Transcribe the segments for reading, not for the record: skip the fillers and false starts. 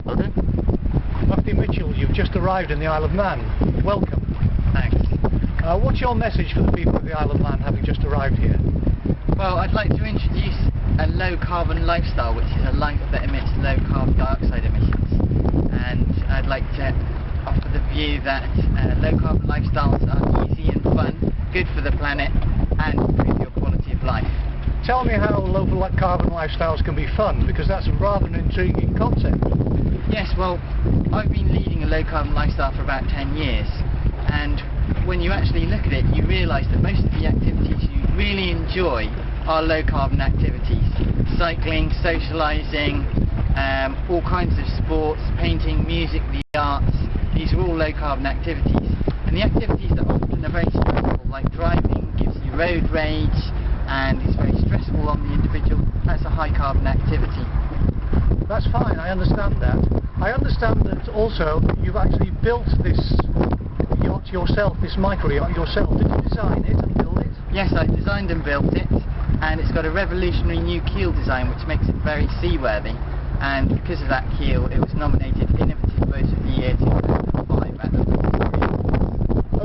Okay. Mukti Mitchell, you've just arrived in the Isle of Man. Welcome. Thanks. What's your message for the people of the Isle of Man having just arrived here? Well, I'd like to introduce a low carbon lifestyle, which is a life that emits low carbon dioxide emissions. And I'd like to offer the view that low carbon lifestyles are easy and fun, good for the planet, and improve your quality of life. Tell me how low carbon lifestyles can be fun, because that's rather an intriguing concept. Yes, well, I've been leading a low carbon lifestyle for about 10 years, and when you actually look at it, you realise that most of the activities you really enjoy are low carbon activities. Cycling, socialising, all kinds of sports, painting, music, the arts. These are all low carbon activities, and the activities that often are very stressful, like driving, gives you road rage, and it's very stressful on the individual. That's a high carbon activity. That's fine, I understand that. I understand that also you've actually built this yacht yourself, this microyacht yourself. Did you design it and build it? Yes, I designed and built it, and it's got a revolutionary new keel design which makes it very seaworthy, and because of that keel it was nominated Innovative Boat of the Year 2005 at the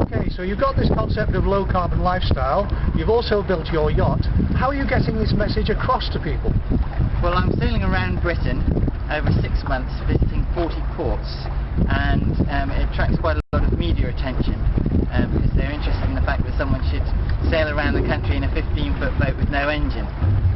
Okay, so you've got this concept of low carbon lifestyle, you've also built your yacht. How are you getting this message across to people? Well, I'm sailing around Britain over 6 months, visiting 40 ports, and it attracts quite a lot of media attention because they're interested in the fact that someone should sail around the country in a 15-foot boat with no engine.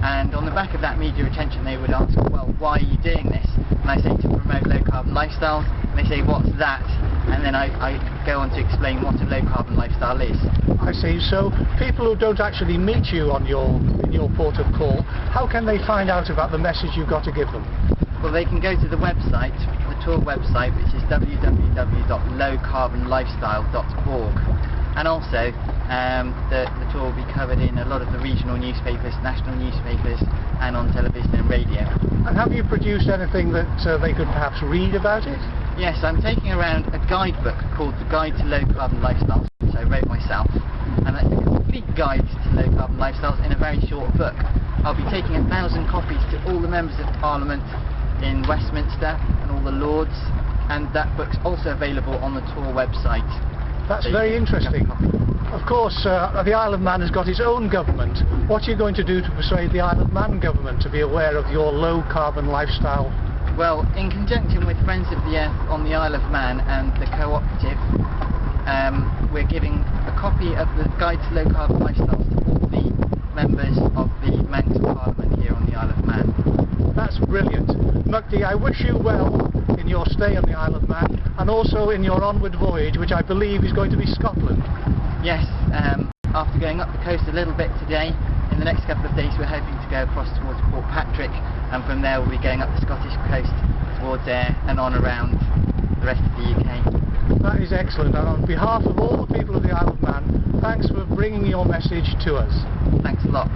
And on the back of that media attention they would ask, well, why are you doing this? And I say, to promote low carbon lifestyles. And they say, what's that? And then I go on to explain what a low carbon lifestyle is. I see. So people who don't actually meet you on in your port of call, how can they find out about the message you've got to give them? Well, they can go to the website, the tour website, which is www.lowcarbonlifestyle.org. And also, the tour will be covered in a lot of the regional newspapers, national newspapers, and on television and radio. And have you produced anything that they could perhaps read about it? Yes, I'm taking around a guidebook called The Guide to Low Carbon Lifestyles, which I wrote myself, and that's a complete guide to low carbon lifestyles in a very short book. I'll be taking 1,000 copies to all the members of Parliament in Westminster and all the Lords, and that book's also available on the tour website. That's very interesting. Of course, the Isle of Man has got its own government. What are you going to do to persuade the Isle of Man government to be aware of your low carbon lifestyle? Well, in conjunction with Friends of the Earth on the Isle of Man and the cooperative, we're giving a copy of the Guide to Low Carbon Lifestyles to all the members of the Manx Parliament here on the Isle of Man. That's brilliant. Mukti, I wish you well in your stay on the Isle of Man and also in your onward voyage, which I believe is going to be Scotland. Yes, after going up the coast a little bit today, in the next couple of days we're hoping to go across towards Port Patrick, and from there we'll be going up the Scottish coast towards Ayr and on around the rest of the UK. That is excellent, and on behalf of all the people of the Isle of Man, thanks for bringing your message to us. Thanks a lot.